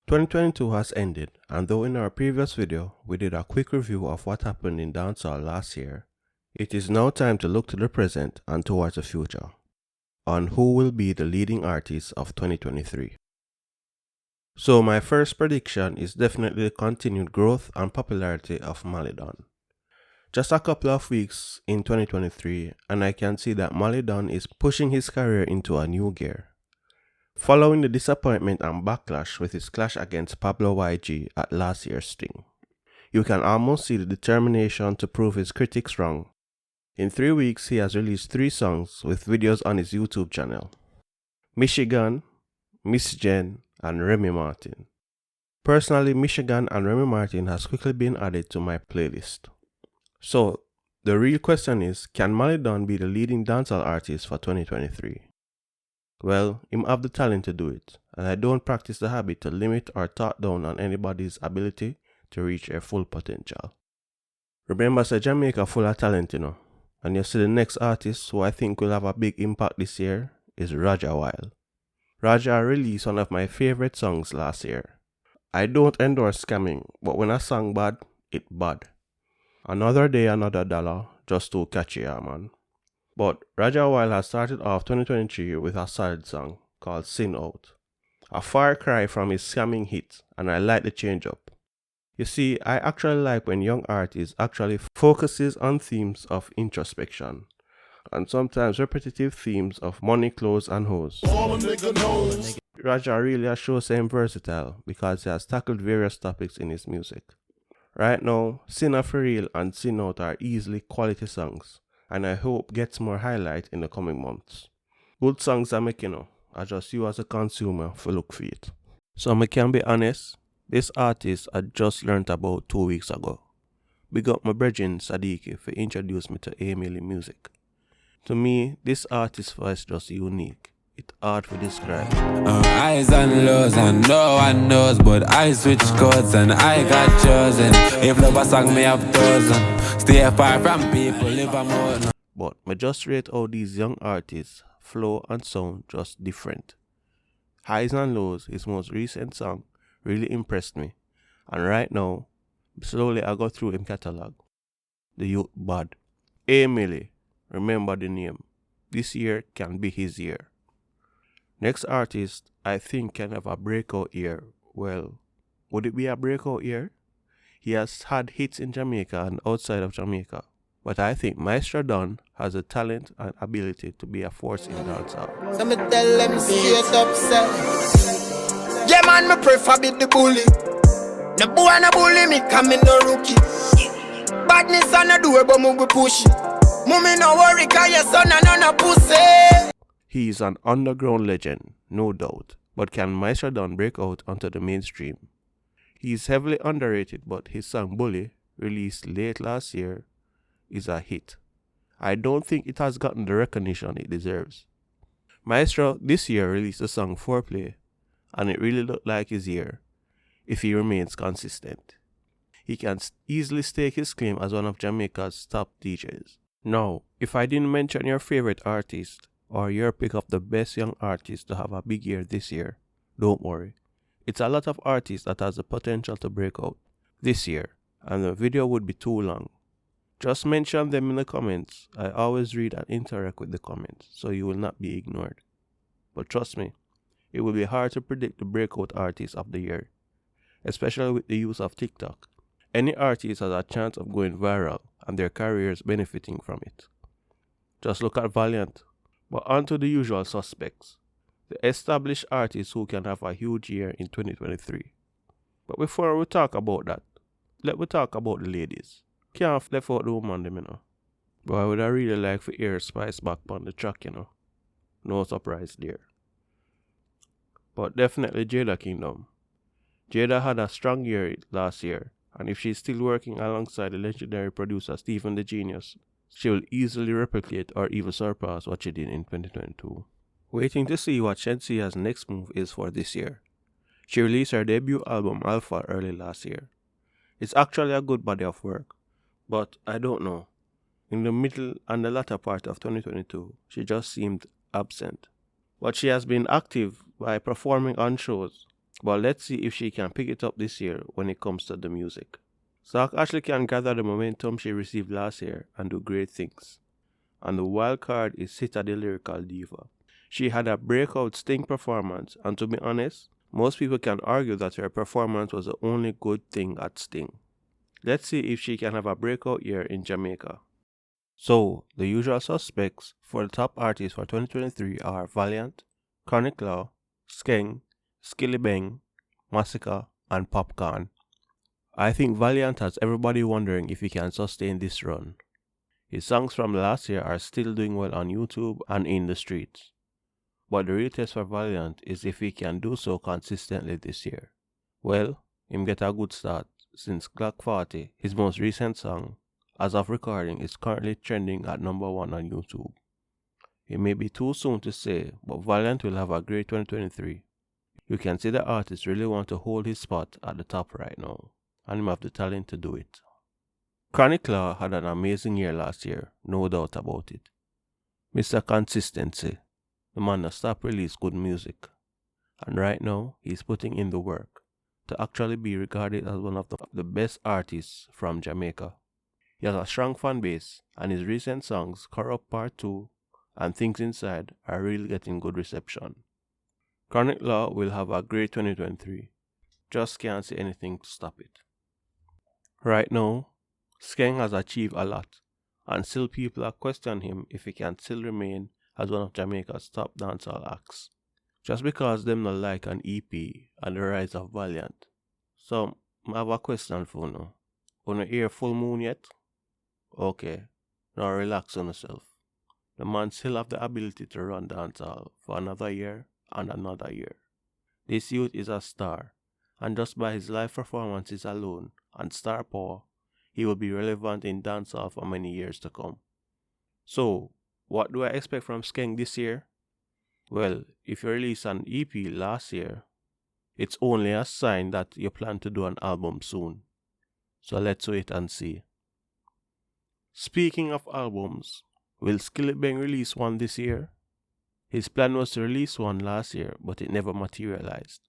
2022 has ended, and though in our previous video we did a quick review of what happened in dancehall last year, it is now time to look to the present and towards the future, on who will be the leading artists of 2023. So my first prediction is definitely the continued growth and popularity of Malidon. Just a couple of weeks in 2023 and I can see that Malidon is pushing his career into a new gear. Following the disappointment and backlash with his clash against Pablo YG at last year's Sting, you can almost see the determination to prove his critics wrong. In 3 weeks, he has released 3 songs with videos on his YouTube channel: Michigan, Miss Jen, and Remy Martin. Personally, Michigan and Remy Martin has quickly been added to my playlist. So, the real question is, can Malidon be the leading dancehall artist for 2023? Well, him have the talent to do it, and I don't practice the habit to limit or talk down on anybody's ability to reach their full potential. Remember, say Jamaica full of talent, and you see the next artist who I think will have a big impact this year is Raja Wild. Raja released one of my favorite songs last year. I don't endorse scamming, but when a song bad, it bad. Another day, another dollar, just too catchy, man. But Raja Wild has started off 2023 with a solid song called Sin Out, a far cry from his scamming hit, and I like the change up. You see, I actually like when young artists actually focuses on themes of introspection, and sometimes repetitive themes of money, clothes, and hoes. Raja really has shown him versatile because he has tackled various topics in his music. Right now, Sinner For Real and Sin Out are easily quality songs, and I hope gets more highlight in the coming months. Good songs are making, I just you as a consumer for look for it. So I can be honest, this artist I just learned about 2 weeks ago. Big up my brethren Sadiki for introduce me to Emily music. To me, this artist's voice just unique. It's hard to describe. Highs and lows and no one knows, but I switch codes and I got chosen. If love a song me have thousand, stay far from people, live a more. But I just rate how these young artists flow and sound just different. Highs and Lows, his most recent song, really impressed me. And right now, slowly I go through him catalog. The youth bad. Emily, remember the name. This year can be his year. Next artist I think can have a breakout year. Well, would it be a breakout year? He has had hits in Jamaica and outside of Jamaica. But I think Maestro Don has the talent and ability to be a force in dancehall. So me tell them straight up, say, yeah man, me prefer be the bully. The boy no bully me, come in no rookie. Badness on the door, but me be pushy. Mommy no worry, cause your son and no pussy. He is an underground legend, no doubt, but can Maestro Don break out onto the mainstream? He is heavily underrated, but his song Bully, released late last year, is a hit. I don't think it has gotten the recognition it deserves. Maestro this year released the song Foreplay, and it really looked like his year, if he remains consistent. He can easily stake his claim as one of Jamaica's top DJs. Now, if I didn't mention your favorite artist, or your pick of the best young artists to have a big year this year, don't worry. It's a lot of artists that has the potential to break out this year, and the video would be too long. Just mention them in the comments. I always read and interact with the comments, so you will not be ignored. But trust me, it will be hard to predict the breakout artist of the year, especially with the use of TikTok. Any artist has a chance of going viral and their careers benefiting from it. Just look at Valiant. But on to the usual suspects, the established artists who can have a huge year in 2023. But before we talk about that, let me talk about the ladies. Can't left out the woman them, But I would really like for hear Spice back on the track, No surprise there. But definitely Jada Kingdom. Jada had a strong year last year, and if she's still working alongside the legendary producer Stephen the Genius, she will easily replicate or even surpass what she did in 2022. Waiting to see what Shensea's next move is for this year. She released her debut album Alpha early last year. It's actually a good body of work, but I don't know. In the middle and the latter part of 2022, she just seemed absent. But she has been active by performing on shows But let's see if she can pick it up this year when it comes to the music. Sark Ashley can gather the momentum she received last year and do great things. And the wild card is Sita the Lyrical Diva. She had a breakout Sting performance, and to be honest, most people can argue that her performance was the only good thing at Sting. Let's see if she can have a breakout year in Jamaica. So, the usual suspects for the top artists for 2023 are Valiant, Chronic Law, Skeng, Skillibeng, Masicka, and Popcaan. I think Valiant has everybody wondering if he can sustain this run. His songs from last year are still doing well on YouTube and in the streets. But the real test for Valiant is if he can do so consistently this year. Well, him get a good start since Glock 40, his most recent song, as of recording, is currently trending at number 1 on YouTube. It may be too soon to say, but Valiant will have a great 2023. You can see the artist really want to hold his spot at the top right now, and him have the talent to do it. Chronic Law had an amazing year last year, no doubt about it. Mr. Consistency, the man that stop release good music, and right now he's putting in the work to actually be regarded as one of the best artists from Jamaica. He has a strong fan base, and his recent songs, Corrupt Part 2 and Things Inside, are really getting good reception. Chronic Law will have a great 2023. Just can't see anything to stop it. Right now, Skeng has achieved a lot, and still people are questioning him if he can still remain as one of Jamaica's top dancehall acts. Just because them not like an EP and the rise of Valiant. So, I have a question for you. Wanna hear Full Moon yet? Okay, now relax on yourself. The man still have the ability to run dancehall for another year and another year. This youth is a star, and just by his live performances alone and star power, he will be relevant in dancehall for many years to come. So, what do I expect from Skeng this year? Well, if you released an EP last year, it's only a sign that you plan to do an album soon. So let's wait and see. Speaking of albums, will Skillibeng release one this year? His plan was to release one last year, but it never materialized.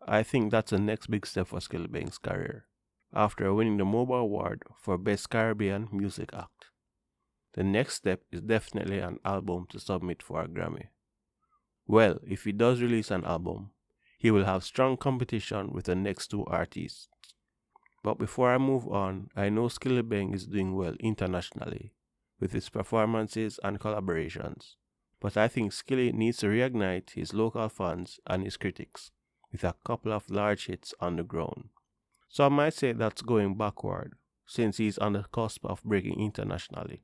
I think that's the next big step for Skillibeng's career, after winning the MOBA Award for Best Caribbean Music Act. The next step is definitely an album to submit for a Grammy. Well, if he does release an album, he will have strong competition with the next two artists. But before I move on, I know Skillibeng is doing well internationally with his performances and collaborations. But I think Skilly needs to reignite his local fans and his critics with a couple of large hits on the ground. So I might say that's going backward since he's on the cusp of breaking internationally.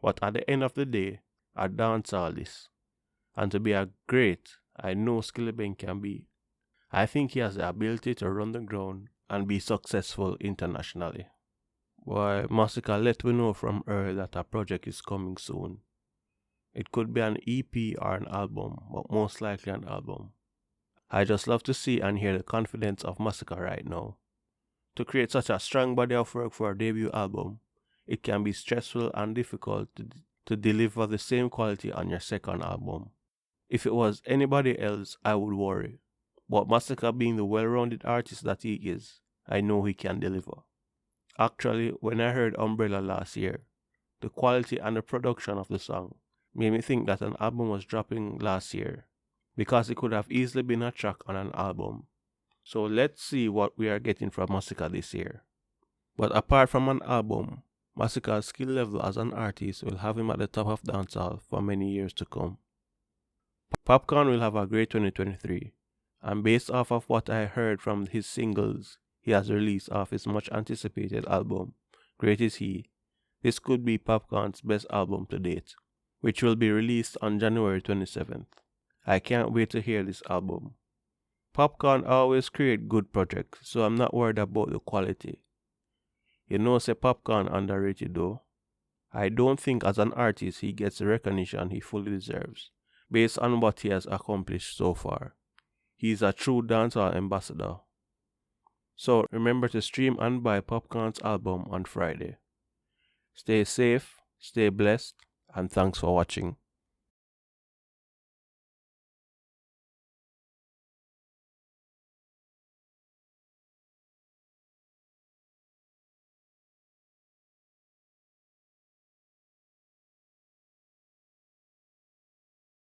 But at the end of the day, I dance all this. And to be a great, I know Skillibeng can be. I think he has the ability to run the ground and be successful internationally. Boy, Masicka let me know from early that a project is coming soon. It could be an EP or an album, but most likely an album. I just love to see and hear the confidence of Masicka right now. To create such a strong body of work for a debut album, it can be stressful and difficult to deliver the same quality on your second album. If it was anybody else, I would worry. But Masicka being the well-rounded artist that he is, I know he can deliver. Actually, when I heard Umbrella last year, the quality and the production of the song made me think that an album was dropping last year, because it could have easily been a track on an album. So let's see what we are getting from Masicka this year. But apart from an album, Masicka's skill level as an artist will have him at the top of dancehall for many years to come. Popcaan will have a great 2023, and based off of what I heard from his singles he has released off his much anticipated album, Great Is He, this could be Popcaan's best album to date, which will be released on January 27th. I can't wait to hear this album. Popcaan always create good projects, so I'm not worried about the quality. You know, say Popcaan underrated though. I don't think as an artist he gets the recognition he fully deserves, based on what he has accomplished so far. He is a true dancehall ambassador. So remember to stream and buy Popcaan's album on Friday. Stay safe, stay blessed, and thanks for watching.